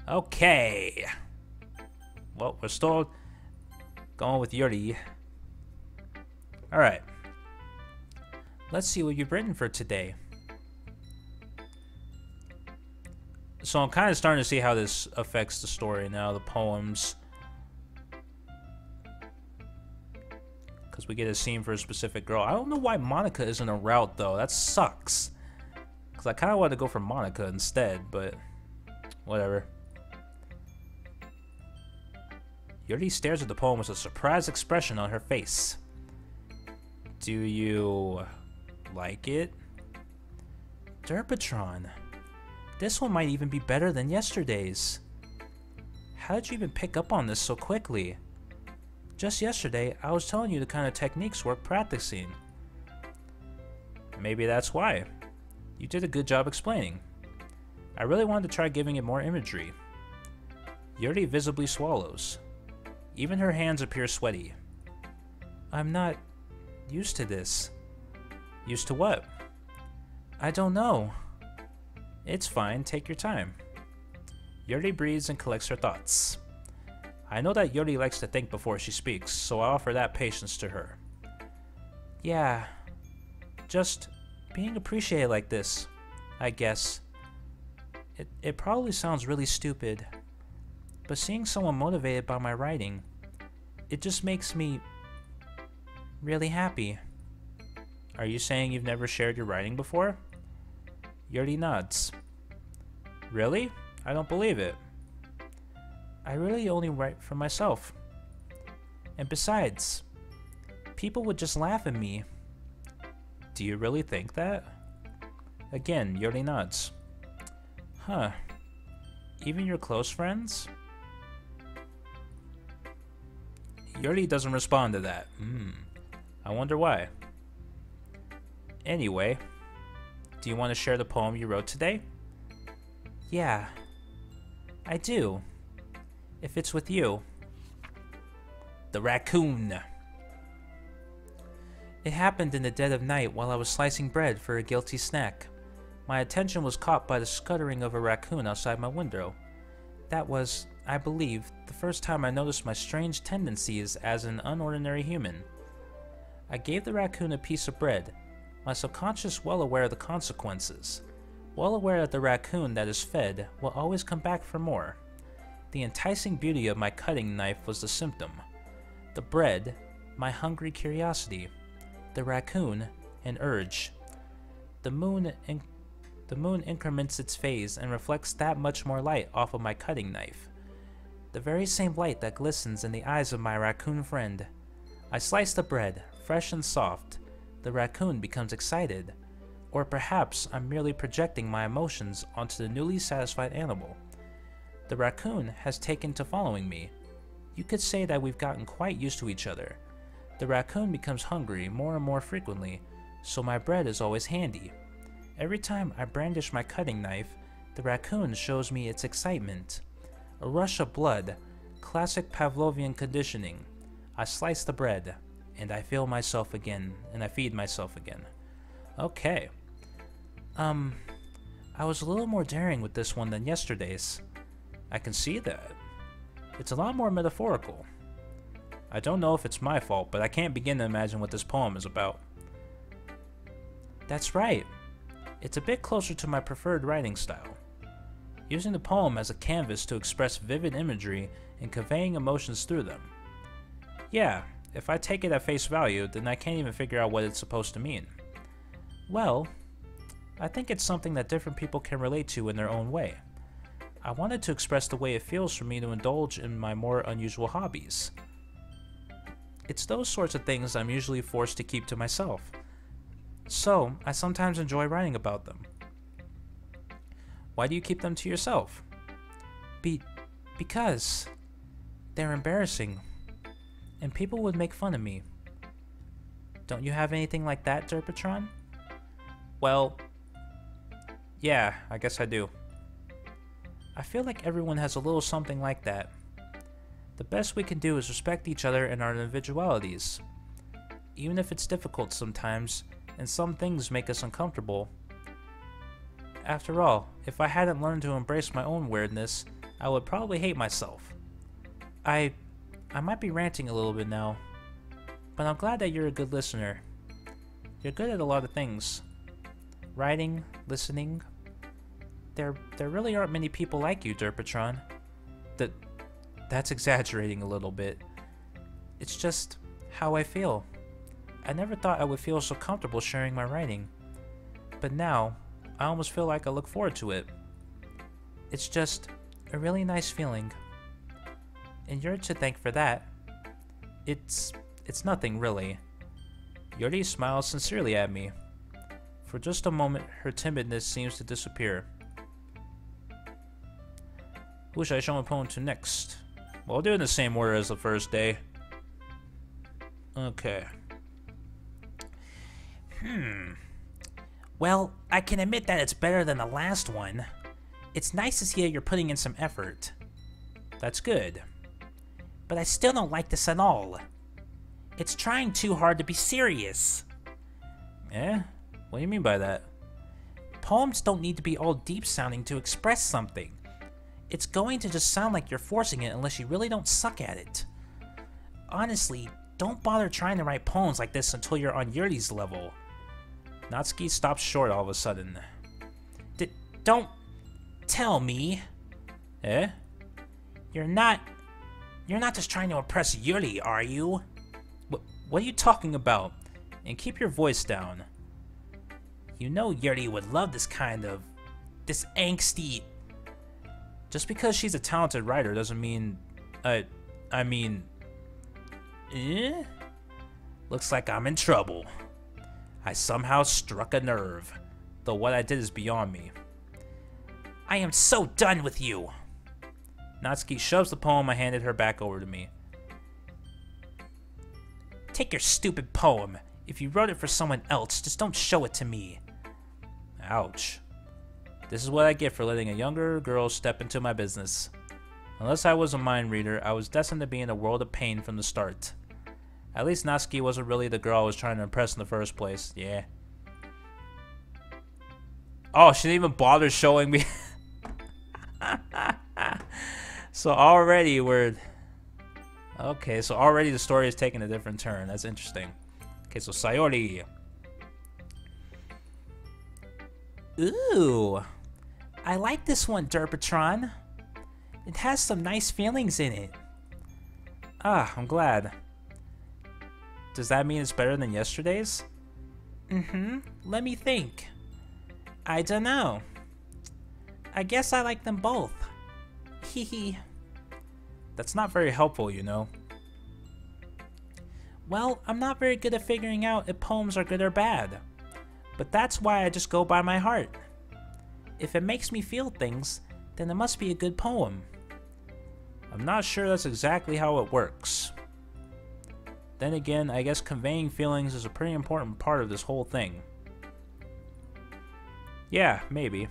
Okay. Well, we're still going with Yuri. Alright. Let's see what you've written for today. So I'm kind of starting to see how this affects the story now, the poems. Because we get a scene for a specific girl. I don't know why Monica isn't a route, though. That sucks. Because I kind of wanted to go for Monica instead, but whatever. Yuri stares at the poem with a surprised expression on her face. Do you like it? Derpatron. This one might even be better than yesterday's. How did you even pick up on this so quickly? Just yesterday, I was telling you the kind of techniques worth practicing. Maybe that's why. You did a good job explaining. I really wanted to try giving it more imagery. Yuri visibly swallows. Even her hands appear sweaty. I'm not used to this. Used to what? I don't know. It's fine, take your time. Yuri breathes and collects her thoughts. I know that Yuri likes to think before she speaks, so I offer that patience to her. Yeah, just being appreciated like this, I guess. It probably sounds really stupid, but seeing someone motivated by my writing, it just makes me really happy. Are you saying you've never shared your writing before? Yuri nods. Really? I don't believe it. I really only write for myself. And besides, people would just laugh at me. Do you really think that? Again, Yuri nods. Huh. Even your close friends? Yuri doesn't respond to that. I wonder why. Anyway, do you want to share the poem you wrote today? Yeah, I do. If it's with you. The raccoon. It happened in the dead of night while I was slicing bread for a guilty snack. My attention was caught by the scuttering of a raccoon outside my window. That was, I believe, the first time I noticed my strange tendencies as an unordinary human. I gave the raccoon a piece of bread, my subconscious well aware of the consequences, well aware that the raccoon that is fed will always come back for more. The enticing beauty of my cutting knife was the symptom. The bread, my hungry curiosity. The raccoon, an urge. The moon increments its phase and reflects that much more light off of my cutting knife. The very same light that glistens in the eyes of my raccoon friend. I slice the bread, fresh and soft. The raccoon becomes excited. Or perhaps I'm merely projecting my emotions onto the newly satisfied animal. The raccoon has taken to following me. You could say that we've gotten quite used to each other. The raccoon becomes hungry more and more frequently, so my bread is always handy. Every time I brandish my cutting knife, the raccoon shows me its excitement. A rush of blood, classic Pavlovian conditioning. I slice the bread, and I feel myself again, and I feed myself again. Okay. I was a little more daring with this one than yesterday's. I can see that. It's a lot more metaphorical. I don't know if it's my fault, but I can't begin to imagine what this poem is about. That's right. It's a bit closer to my preferred writing style. Using the poem as a canvas to express vivid imagery and conveying emotions through them. Yeah, if I take it at face value, then I can't even figure out what it's supposed to mean. Well, I think it's something that different people can relate to in their own way. I wanted to express the way it feels for me to indulge in my more unusual hobbies. It's those sorts of things I'm usually forced to keep to myself. So, I sometimes enjoy writing about them. Why do you keep them to yourself? Because they're embarrassing, and people would make fun of me. Don't you have anything like that, Derpatron? Well, yeah, I guess I do. I feel like everyone has a little something like that. The best we can do is respect each other and our individualities. Even if it's difficult sometimes, and some things make us uncomfortable. After all, if I hadn't learned to embrace my own weirdness, I would probably hate myself. I might be ranting a little bit now, but I'm glad that you're a good listener. You're good at a lot of things. Writing, listening. There really aren't many people like you, Derpatron. That's exaggerating a little bit. It's just how I feel. I never thought I would feel so comfortable sharing my writing. But now, I almost feel like I look forward to it. It's just a really nice feeling. And you're to thank for that. It's nothing really. Yuri smiles sincerely at me. For just a moment, her timidness seems to disappear. Who should I show my poem to next? Well, I'll do it in the same order as the first day. Okay. Well, I can admit that it's better than the last one. It's nice to see that you're putting in some effort. That's good. But I still don't like this at all. It's trying too hard to be serious. Eh? What do you mean by that? Poems don't need to be all deep sounding to express something. It's going to just sound like you're forcing it unless you really don't suck at it. Honestly, don't bother trying to write poems like this until you're on Yuri's level. Natsuki stops short all of a sudden. Don't tell me. Eh? You're not just trying to impress Yuri, are you? What are you talking about? And keep your voice down. You know Yuri would love this angsty. Just because she's a talented writer doesn't mean, I mean, Looks like I'm in trouble. I somehow struck a nerve, though what I did is beyond me. I am so done with you! Natsuki shoves the poem I handed her back over to me. Take your stupid poem. If you wrote it for someone else, just don't show it to me. Ouch. This is what I get for letting a younger girl step into my business. Unless I was a mind reader, I was destined to be in a world of pain from the start. At least Natsuki wasn't really the girl I was trying to impress in the first place. Yeah. Oh, she didn't even bother showing me. So already the story is taking a different turn. That's interesting. Okay, so Sayori. Ooh. I like this one, Derpatron. It has some nice feelings in it. Ah, I'm glad. Does that mean it's better than yesterday's? Let me think. I don't know. I guess I like them both. Hehe. That's not very helpful, you know. Well, I'm not very good at figuring out if poems are good or bad. But that's why I just go by my heart. If it makes me feel things, then it must be a good poem. I'm not sure that's exactly how it works. Then again, I guess conveying feelings is a pretty important part of this whole thing. Yeah, maybe.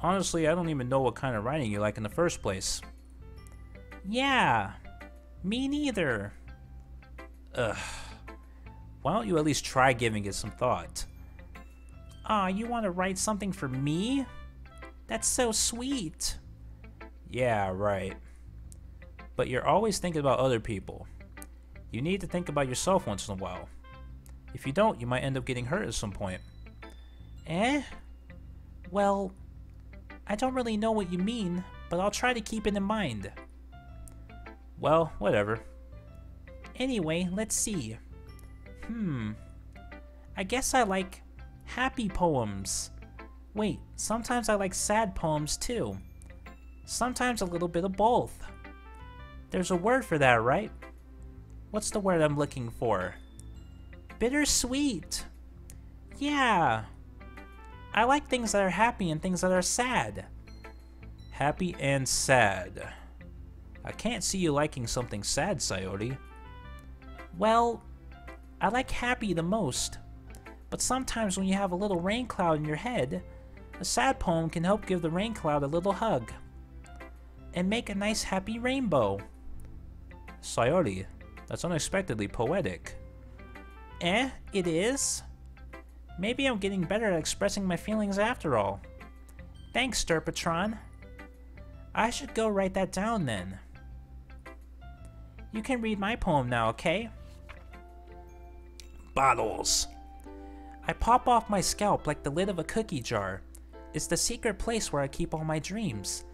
Honestly, I don't even know what kind of writing you like in the first place. Yeah, me neither. Ugh. Why don't you at least try giving it some thought? Aw, you want to write something for me? That's so sweet. Yeah, right. But you're always thinking about other people. You need to think about yourself once in a while. If you don't, you might end up getting hurt at some point. Eh? Well, I don't really know what you mean, but I'll try to keep it in mind. Well, whatever. Anyway, let's see. I guess I like happy poems. Wait, sometimes I like sad poems too. Sometimes a little bit of both. There's a word for that, right? What's the word I'm looking for? Bittersweet. Yeah. I like things that are happy and things that are sad. Happy and sad. I can't see you liking something sad, Sayori. Well, I like happy the most. But sometimes when you have a little rain cloud in your head, a sad poem can help give the rain cloud a little hug. And make a nice happy rainbow. Sayori, that's unexpectedly poetic. Eh, it is? Maybe I'm getting better at expressing my feelings after all. Thanks, Derpatron. I should go write that down then. You can read my poem now, okay? Bottles. I pop off my scalp like the lid of a cookie jar. It's the secret place where I keep all my dreams.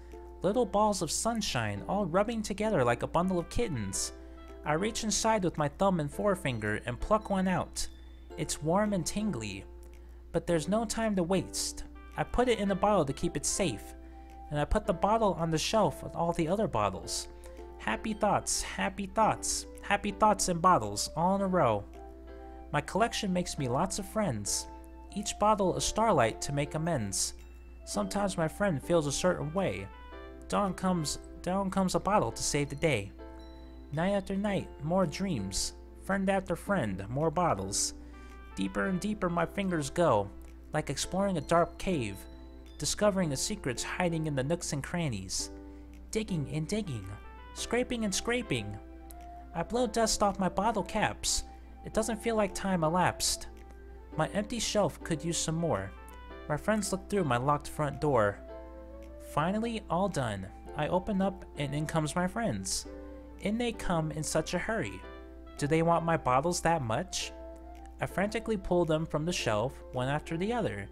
Little balls of sunshine, all rubbing together like a bundle of kittens. I reach inside with my thumb and forefinger and pluck one out. It's warm and tingly. But there's no time to waste. I put it in a bottle to keep it safe. And I put the bottle on the shelf with all the other bottles. Happy thoughts, happy thoughts, happy thoughts in bottles, all in a row. My collection makes me lots of friends. Each bottle a starlight to make amends. Sometimes my friend feels a certain way. Down comes a bottle to save the day. Night after night, more dreams. Friend after friend, more bottles. Deeper and deeper my fingers go, like exploring a dark cave, discovering the secrets hiding in the nooks and crannies. Digging and digging, scraping and scraping. I blow dust off my bottle caps. It doesn't feel like time elapsed. My empty shelf could use some more. My friends look through my locked front door. Finally, all done. I open up and in comes my friends. In they come in such a hurry. Do they want my bottles that much? I frantically pull them from the shelf, one after the other,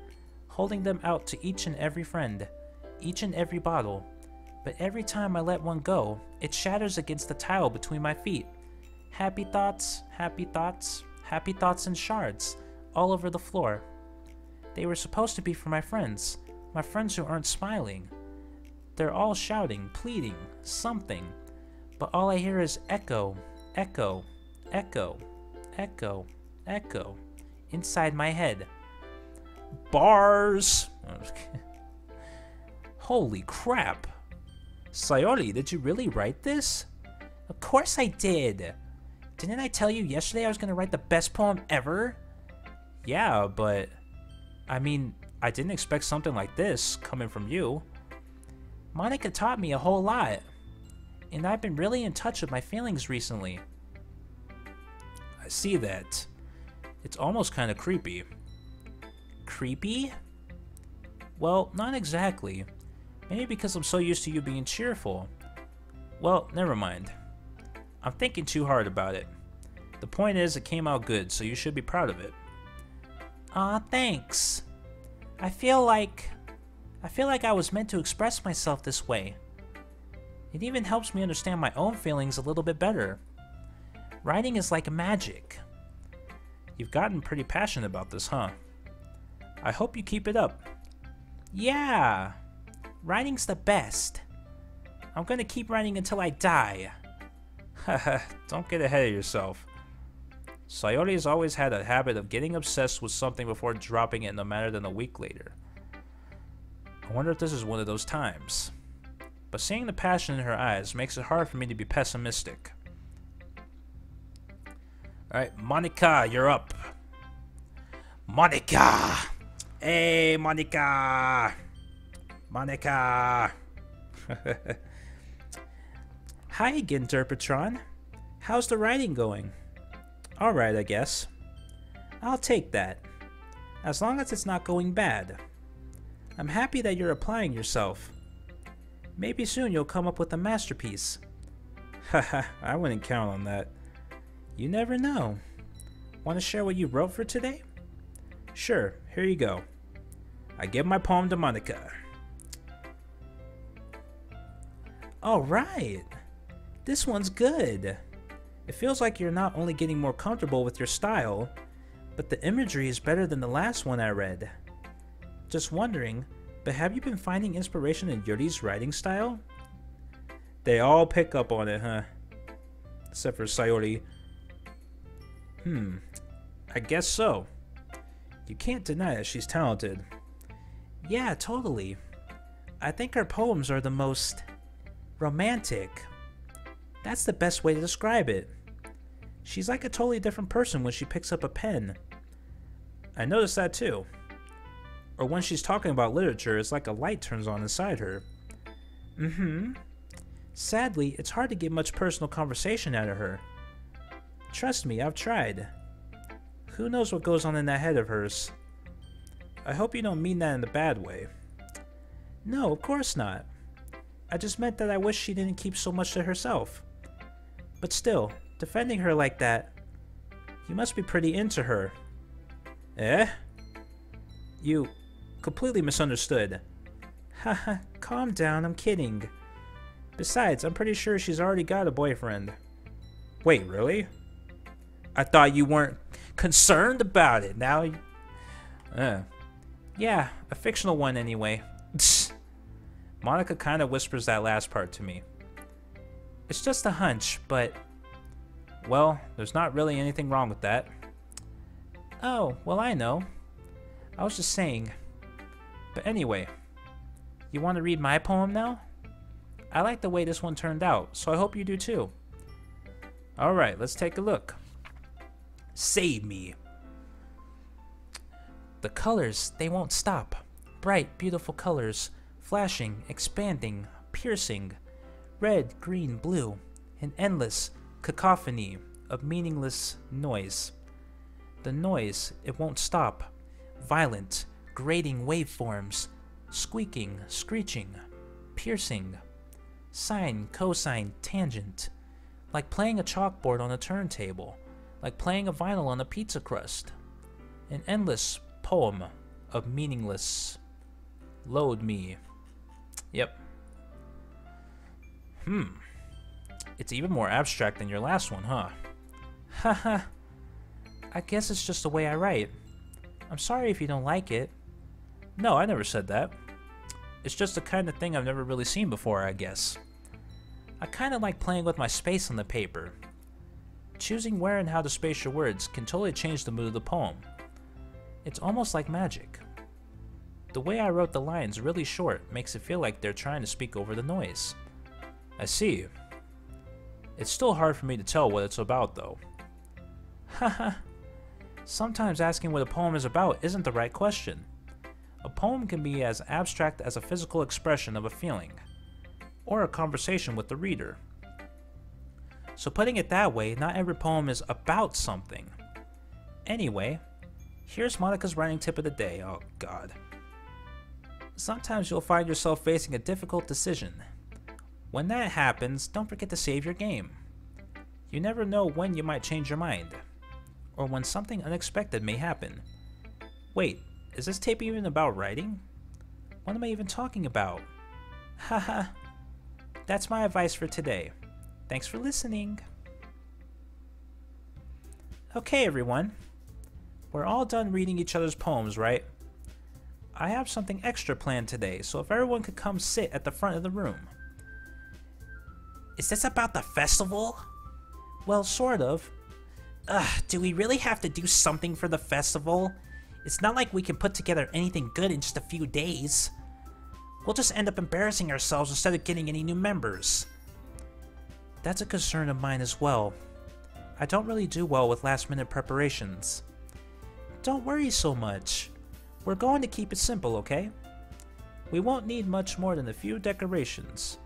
holding them out to each and every friend, each and every bottle. But every time I let one go, it shatters against the tile between my feet. Happy thoughts, happy thoughts, happy thoughts in shards, all over the floor. They were supposed to be for my friends who aren't smiling. They're all shouting, pleading, something, but all I hear is echo, echo, echo, echo, echo, inside my head. Bars! Holy crap! Sayori, did you really write this? Of course I did! Didn't I tell you yesterday I was gonna write the best poem ever? Yeah, but... I mean, I didn't expect something like this coming from you. Monika taught me a whole lot. And I've been really in touch with my feelings recently. I see that. It's almost kind of creepy. Creepy? Well, not exactly. Maybe because I'm so used to you being cheerful. Well, never mind. I'm thinking too hard about it. The point is, it came out good, so you should be proud of it. Aw, thanks. I feel like I was meant to express myself this way. It even helps me understand my own feelings a little bit better. Writing is like magic. You've gotten pretty passionate about this, huh? I hope you keep it up. Yeah! Writing's the best. I'm gonna keep writing until I die. Haha, don't get ahead of yourself. Sayori has always had a habit of getting obsessed with something before dropping it no matter than a week later. I wonder if this is one of those times. But seeing the passion in her eyes makes it hard for me to be pessimistic. Alright, Monika, you're up. Monika! Hey, Monika! Monika! Hi again, Derpatron. How's the writing going? Alright, I guess. I'll take that. As long as it's not going bad. I'm happy that you're applying yourself. Maybe soon you'll come up with a masterpiece. Haha, I wouldn't count on that. You never know. Want to share what you wrote for today? Sure, here you go. I give my poem to Monika. Alright! This one's good. It feels like you're not only getting more comfortable with your style, but the imagery is better than the last one I read. Just wondering, but have you been finding inspiration in Yuri's writing style? They all pick up on it, huh? Except for Sayori. I guess so. You can't deny that she's talented. Yeah, totally. I think her poems are the most romantic. That's the best way to describe it. She's like a totally different person when she picks up a pen. I noticed that too. Or when she's talking about literature, it's like a light turns on inside her. Sadly, it's hard to get much personal conversation out of her. Trust me, I've tried. Who knows what goes on in that head of hers? I hope you don't mean that in a bad way. No, of course not. I just meant that I wish she didn't keep so much to herself. But still, defending her like that, you must be pretty into her. Eh? You completely misunderstood. Haha, calm down, I'm kidding. Besides, I'm pretty sure she's already got a boyfriend. Wait, really? I thought you weren't concerned about it. Now, yeah, a fictional one anyway. Monika kind of whispers that last part to me. It's just a hunch, but, well, there's not really anything wrong with that. Oh, well, I know. I was just saying. But anyway, you want to read my poem now? I like the way this one turned out, so I hope you do too. Alright, let's take a look. Save me. The colors, they won't stop. Bright, beautiful colors, flashing, expanding, piercing. Red, green, blue, an endless cacophony of meaningless noise. The noise, it won't stop. Violent, grating waveforms, squeaking, screeching, piercing. Sine, cosine, tangent. Like playing a chalkboard on a turntable. Like playing a vinyl on a pizza crust. An endless poem of meaningless. Load me. Yep. It's even more abstract than your last one, huh? Haha. I guess it's just the way I write. I'm sorry if you don't like it. No, I never said that. It's just the kind of thing I've never really seen before, I guess. I kind of like playing with my space on the paper. Choosing where and how to space your words can totally change the mood of the poem. It's almost like magic. The way I wrote the lines really short makes it feel like they're trying to speak over the noise. I see. It's still hard for me to tell what it's about, though. Haha. Sometimes asking what a poem is about isn't the right question. A poem can be as abstract as a physical expression of a feeling, or a conversation with the reader. So putting it that way, not every poem is about something. Anyway, here's Monika's writing tip of the day. Oh god. Sometimes you'll find yourself facing a difficult decision. When that happens, don't forget to save your game. You never know when you might change your mind, or when something unexpected may happen. Wait, is this tape even about writing? What am I even talking about? Haha. That's my advice for today. Thanks for listening. Okay, everyone. We're all done reading each other's poems, right? I have something extra planned today, so if everyone could come sit at the front of the room. Is this about the festival? Well, sort of. Do we really have to do something for the festival? It's not like we can put together anything good in just a few days. We'll just end up embarrassing ourselves instead of getting any new members. That's a concern of mine as well. I don't really do well with last-minute preparations. Don't worry so much. We're going to keep it simple, okay? We won't need much more than a few decorations.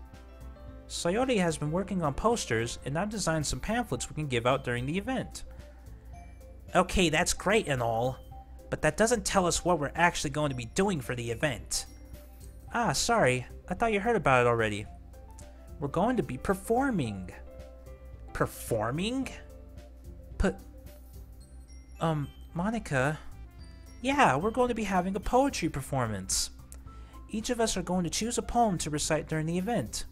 Sayori has been working on posters, and I've designed some pamphlets we can give out during the event. Okay, that's great and all, but that doesn't tell us what we're actually going to be doing for the event. Ah, sorry. I thought you heard about it already. We're going to be performing. Performing? Monika? Yeah, we're going to be having a poetry performance. Each of us are going to choose a poem to recite during the event.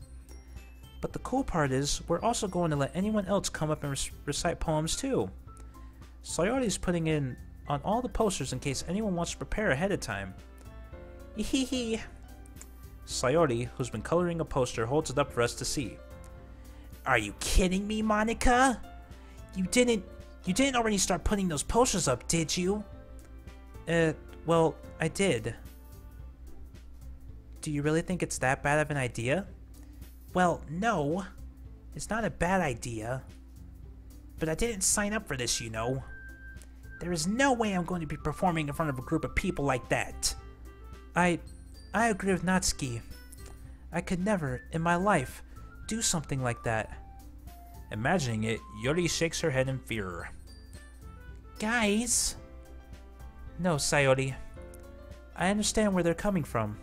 But the cool part is, we're also going to let anyone else come up and recite poems too. Sayori's putting in on all the posters in case anyone wants to prepare ahead of time. Hehehe. Sayori, who's been coloring a poster, holds it up for us to see. Are you kidding me, Monika? You didn't already start putting those posters up, did you? Well, I did. Do you really think it's that bad of an idea? Well, no. It's not a bad idea. But I didn't sign up for this, you know. There is no way I'm going to be performing in front of a group of people like that. I agree with Natsuki. I could never, in my life, do something like that. Imagining it, Yuri shakes her head in fear. Guys! No, Sayori. I understand where they're coming from.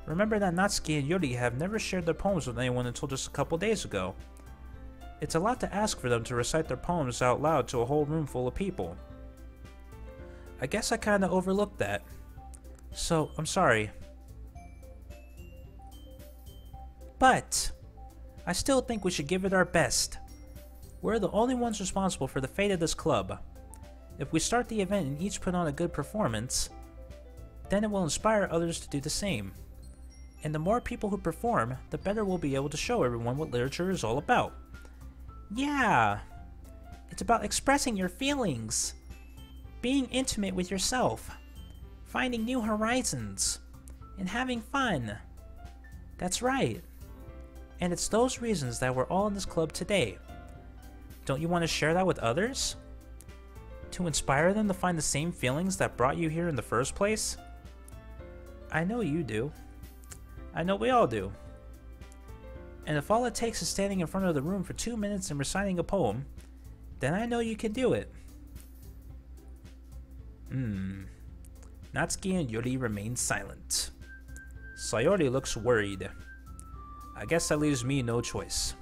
Remember that Natsuki and Yuri have never shared their poems with anyone until just a couple days ago. It's a lot to ask for them to recite their poems out loud to a whole room full of people. I guess I kinda overlooked that. So, I'm sorry. But I still think we should give it our best. We're the only ones responsible for the fate of this club. If we start the event and each put on a good performance, then it will inspire others to do the same. And the more people who perform, the better we'll be able to show everyone what literature is all about. Yeah! It's about expressing your feelings, being intimate with yourself, finding new horizons, and having fun. That's right. And it's those reasons that we're all in this club today. Don't you want to share that with others? To inspire them to find the same feelings that brought you here in the first place? I know you do. I know we all do. And if all it takes is standing in front of the room for 2 minutes and reciting a poem, then I know you can do it. Natsuki and Yuri remain silent. Sayori looks worried. I guess that leaves me no choice.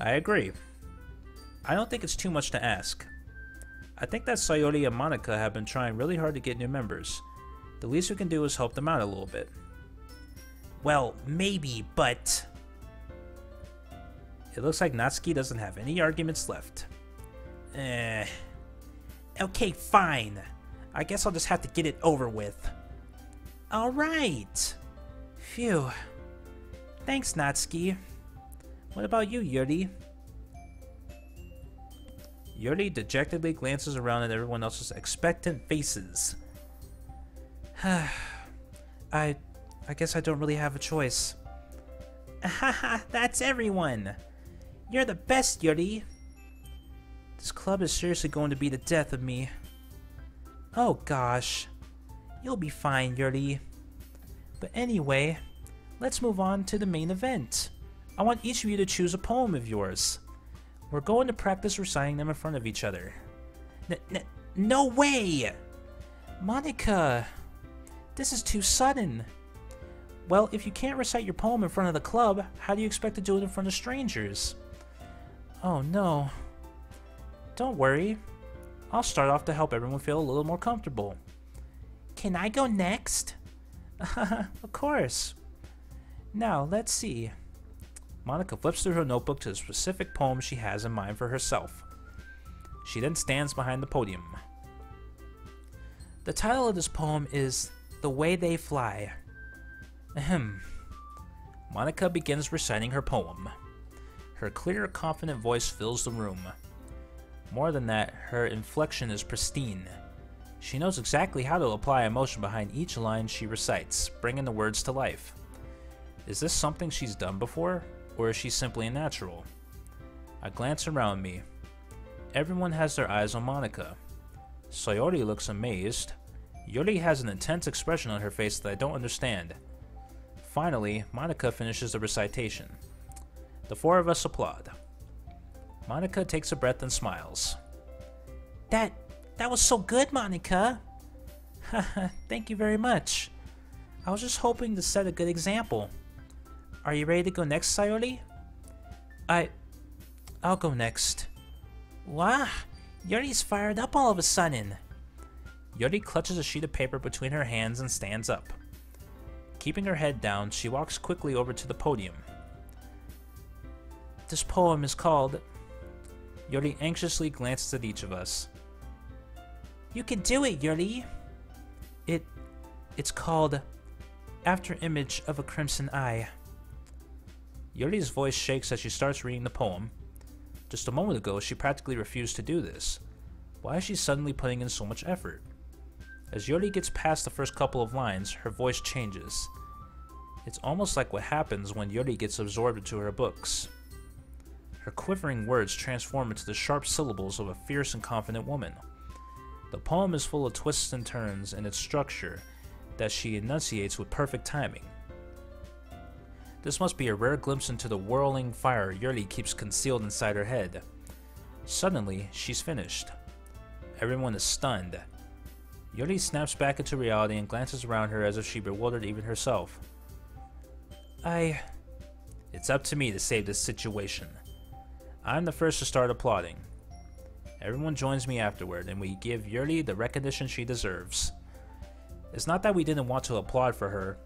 I agree. I don't think it's too much to ask. I think that Sayori and Monika have been trying really hard to get new members. The least we can do is help them out a little bit. Well, maybe, but... It looks like Natsuki doesn't have any arguments left. Okay, fine. I guess I'll just have to get it over with. Alright. Phew. Thanks, Natsuki. What about you, Yuri? Yuri dejectedly glances around at everyone else's expectant faces. I guess I don't really have a choice. Haha, that's everyone! You're the best, Yuri! This club is seriously going to be the death of me. Oh gosh. You'll be fine, Yuri. But anyway, let's move on to the main event. I want each of you to choose a poem of yours. We're going to practice reciting them in front of each other. No way! Monika! This is too sudden. Well, if you can't recite your poem in front of the club, how do you expect to do it in front of strangers? Oh no. Don't worry. I'll start off to help everyone feel a little more comfortable. Can I go next? Of course. Now, let's see. Monika flips through her notebook to the specific poem she has in mind for herself. She then stands behind the podium. The title of this poem is The Way They Fly. Ahem. Monika begins reciting her poem. Her clear, confident voice fills the room. More than that, her inflection is pristine. She knows exactly how to apply emotion behind each line she recites, bringing the words to life. Is this something she's done before, or is she simply a natural? I glance around me. Everyone has their eyes on Monika. Sayori looks amazed. Yuri has an intense expression on her face that I don't understand. Finally, Monika finishes the recitation. The four of us applaud. Monika takes a breath and smiles. That was so good, Monika! Thank you very much. I was just hoping to set a good example. Are you ready to go next, Sayori? I'll go next. Wow, Yuri's fired up all of a sudden. Yuri clutches a sheet of paper between her hands and stands up. Keeping her head down, she walks quickly over to the podium. This poem is called... Yuri anxiously glances at each of us. You can do it, Yuri! It's called After Image of a Crimson Eye. Yuri's voice shakes as she starts reading the poem. Just a moment ago, she practically refused to do this. Why is she suddenly putting in so much effort? As Yuri gets past the first couple of lines, her voice changes. It's almost like what happens when Yuri gets absorbed into her books. Her quivering words transform into the sharp syllables of a fierce and confident woman. The poem is full of twists and turns in its structure that she enunciates with perfect timing. This must be a rare glimpse into the whirling fire Yuri keeps concealed inside her head. Suddenly, she's finished. Everyone is stunned. Yuri snaps back into reality and glances around her as if she bewildered even herself. It's up to me to save this situation. I'm the first to start applauding. Everyone joins me afterward, and we give Yuri the recognition she deserves. It's not that we didn't want to applaud for her,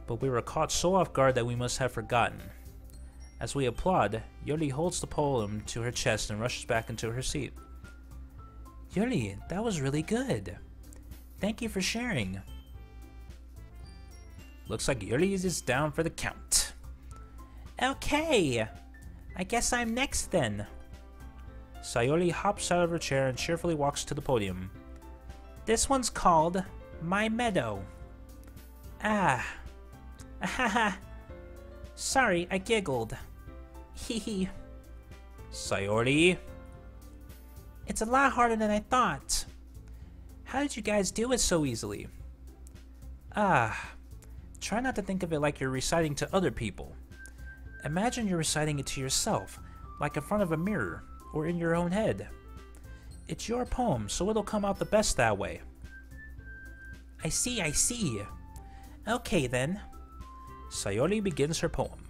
but we were caught so off guard that we must have forgotten. As we applaud, Yuri holds the poem to her chest and rushes back into her seat. Yuri, that was really good. Thank you for sharing. Looks like Yuri is down for the count. Okay, I guess I'm next then. Sayori hops out of her chair and cheerfully walks to the podium. This one's called My Meadow. Ahaha. Sorry, I giggled. Hehe. Sayori. It's a lot harder than I thought. How did you guys do it so easily? Try not to think of it like you're reciting to other people. Imagine you're reciting it to yourself, like in front of a mirror, or in your own head. It's your poem, so it'll come out the best that way. I see. Okay then. Sayori begins her poem.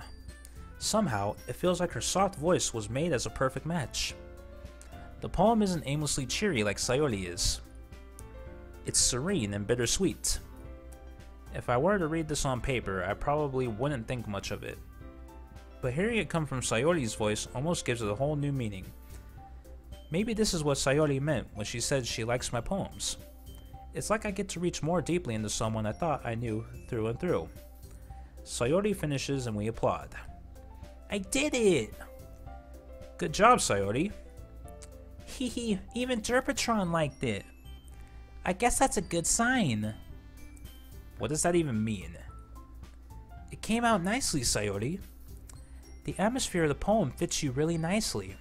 Somehow, it feels like her soft voice was made as a perfect match. The poem isn't aimlessly cheery like Sayori is. It's serene and bittersweet. If I were to read this on paper, I probably wouldn't think much of it. But hearing it come from Sayori's voice almost gives it a whole new meaning. Maybe this is what Sayori meant when she said she likes my poems. It's like I get to reach more deeply into someone I thought I knew through and through. Sayori finishes and we applaud. I did it! Good job, Sayori. Hehe, even Derpatron liked it. I guess that's a good sign. What does that even mean? It came out nicely, Sayori. The atmosphere of the poem fits you really nicely.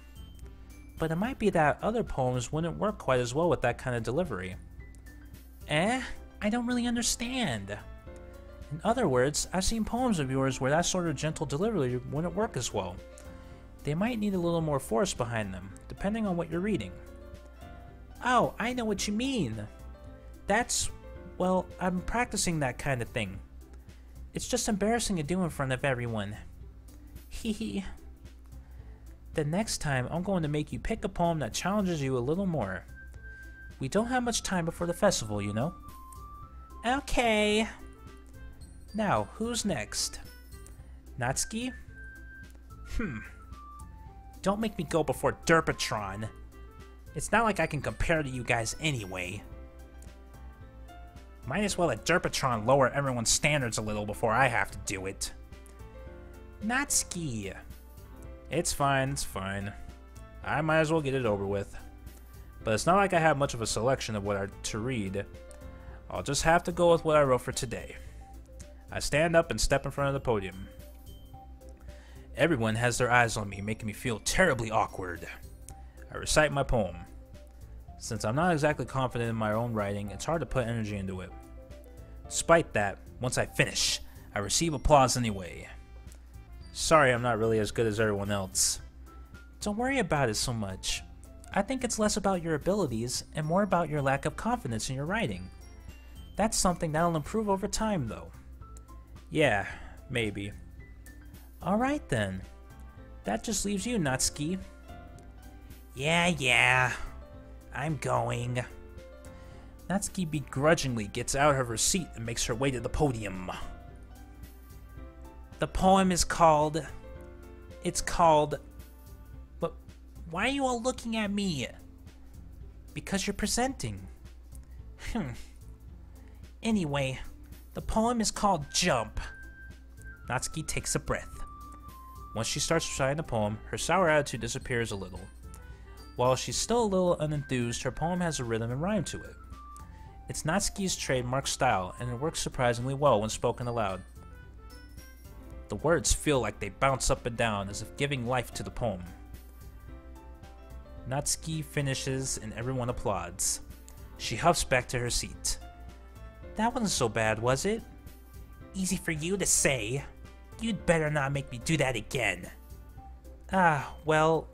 But it might be that other poems wouldn't work quite as well with that kind of delivery. I don't really understand. In other words, I've seen poems of yours where that sort of gentle delivery wouldn't work as well. They might need a little more force behind them, depending on what you're reading. Oh, I know what you mean. Well, I'm practicing that kind of thing. It's just embarrassing to do in front of everyone. Hehe. The next time, I'm going to make you pick a poem that challenges you a little more. We don't have much time before the festival, you know? Okay. Now, who's next? Natsuki? Don't make me go before Derpatron. It's not like I can compare to you guys anyway. Might as well let Derpatron lower everyone's standards a little before I have to do it. Natsuki. It's fine. I might as well get it over with. But it's not like I have much of a selection of what to read. I'll just have to go with what I wrote for today. I stand up and step in front of the podium. Everyone has their eyes on me, making me feel terribly awkward. I recite my poem. Since I'm not exactly confident in my own writing, it's hard to put energy into it. Despite that, once I finish, I receive applause anyway. Sorry I'm not really as good as everyone else. Don't worry about it so much. I think it's less about your abilities and more about your lack of confidence in your writing. That's something that'll improve over time though. Yeah, maybe. Alright then. That just leaves you, Natsuki. Yeah. I'm going. Natsuki begrudgingly gets out of her seat and makes her way to the podium. The poem is called... But why are you all looking at me? Because you're presenting. Anyway, the poem is called Jump. Natsuki takes a breath. Once she starts reciting the poem, her sour attitude disappears a little. While she's still a little unenthused, her poem has a rhythm and rhyme to it. It's Natsuki's trademark style, and it works surprisingly well when spoken aloud. The words feel like they bounce up and down as if giving life to the poem. Natsuki finishes and everyone applauds. She huffs back to her seat. That wasn't so bad, was it? Easy for you to say. You'd better not make me do that again. Well,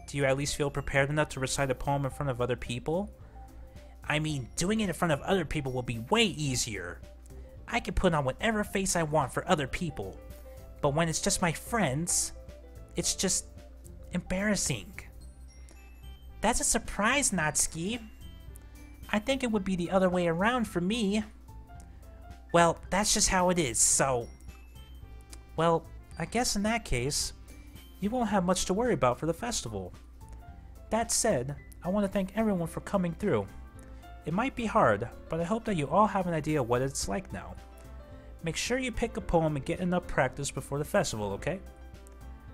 do you at least feel prepared enough to recite a poem in front of other people? I mean, doing it in front of other people will be way easier. I can put on whatever face I want for other people. But when it's just my friends, it's just embarrassing. That's a surprise, Natsuki. I think it would be the other way around for me. Well, that's just how it is, so... Well, I guess in that case, you won't have much to worry about for the festival. That said, I want to thank everyone for coming through. It might be hard, but I hope that you all have an idea of what it's like now. Make sure you pick a poem and get enough practice before the festival, okay?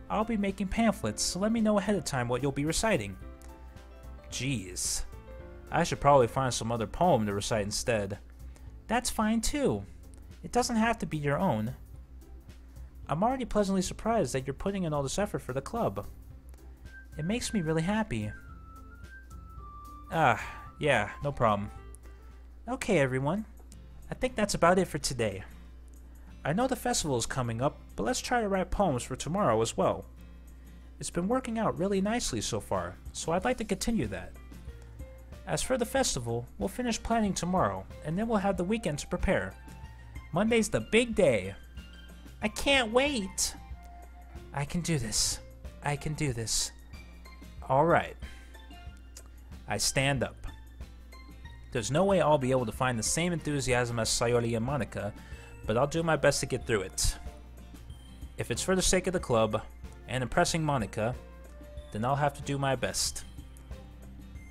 I'll be making pamphlets, so let me know ahead of time what you'll be reciting. Jeez. I should probably find some other poem to recite instead. That's fine too. It doesn't have to be your own. I'm already pleasantly surprised that you're putting in all this effort for the club. It makes me really happy. Yeah, no problem. Okay, everyone. I think that's about it for today. I know the festival is coming up, but let's try to write poems for tomorrow as well. It's been working out really nicely so far, so I'd like to continue that. As for the festival, we'll finish planning tomorrow, and then we'll have the weekend to prepare. Monday's the big day. I can't wait! I can do this. I can do this. Alright. I stand up. There's no way I'll be able to find the same enthusiasm as Sayori and Monica, but I'll do my best to get through it. If it's for the sake of the club, and impressing Monica, then I'll have to do my best.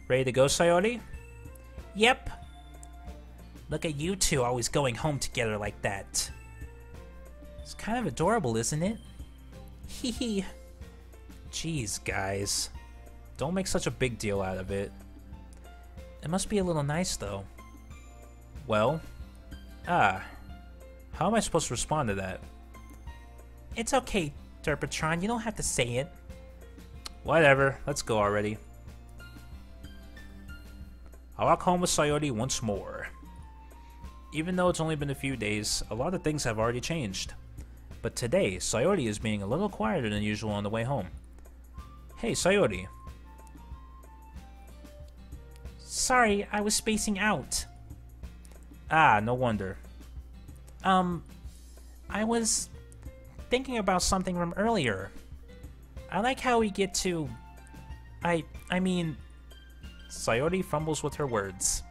Ready to go, Sayori? Yep. Look at you two always going home together like that. It's kind of adorable, isn't it? Hee hee. Jeez, guys. Don't make such a big deal out of it. It must be a little nice, though. Well? How am I supposed to respond to that? It's okay, Derpatron, you don't have to say it. Whatever, let's go already. I walk home with Sayori once more. Even though it's only been a few days, a lot of things have already changed. But today, Sayori is being a little quieter than usual on the way home. Hey, Sayori. Sorry, I was spacing out. No wonder. I was thinking about something from earlier. I like how we get to... I mean... Sayori fumbles with her words.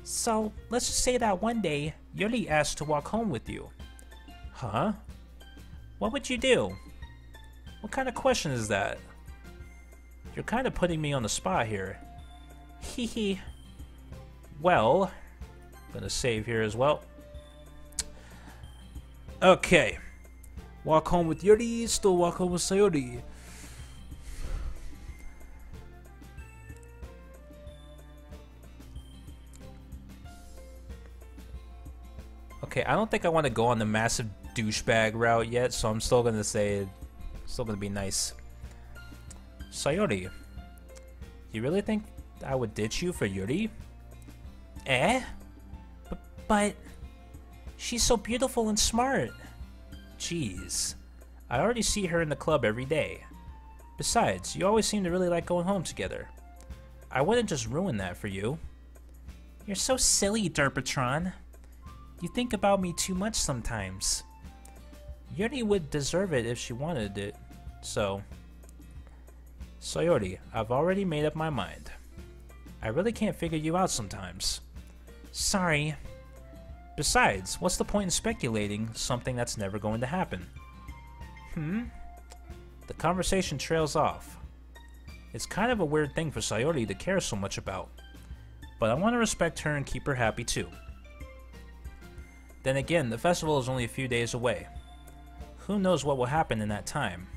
So, let's just say that one day, Yuri asked to walk home with you. Huh? What would you do? What kind of question is that? You're kind of putting me on the spot here. Hehe. Well, I'm gonna save here as well. Okay. Walk home with Yuri, still walk home with Sayori. Okay, I don't think I want to go on the massive douchebag route yet, so I'm still gonna say, still gonna be nice. Sayori, you really think I would ditch you for Yuri? Eh? But she's so beautiful and smart. Jeez, I already see her in the club every day. Besides, you always seem to really like going home together. I wouldn't just ruin that for you. You're so silly, Derpatron. You think about me too much sometimes. Yuri would deserve it if she wanted it, so... Sayori, I've already made up my mind. I really can't figure you out sometimes. Sorry. Besides, what's the point in speculating something that's never going to happen? The conversation trails off. It's kind of a weird thing for Sayori to care so much about, but I want to respect her and keep her happy too. Then again, the festival is only a few days away. Who knows what will happen in that time?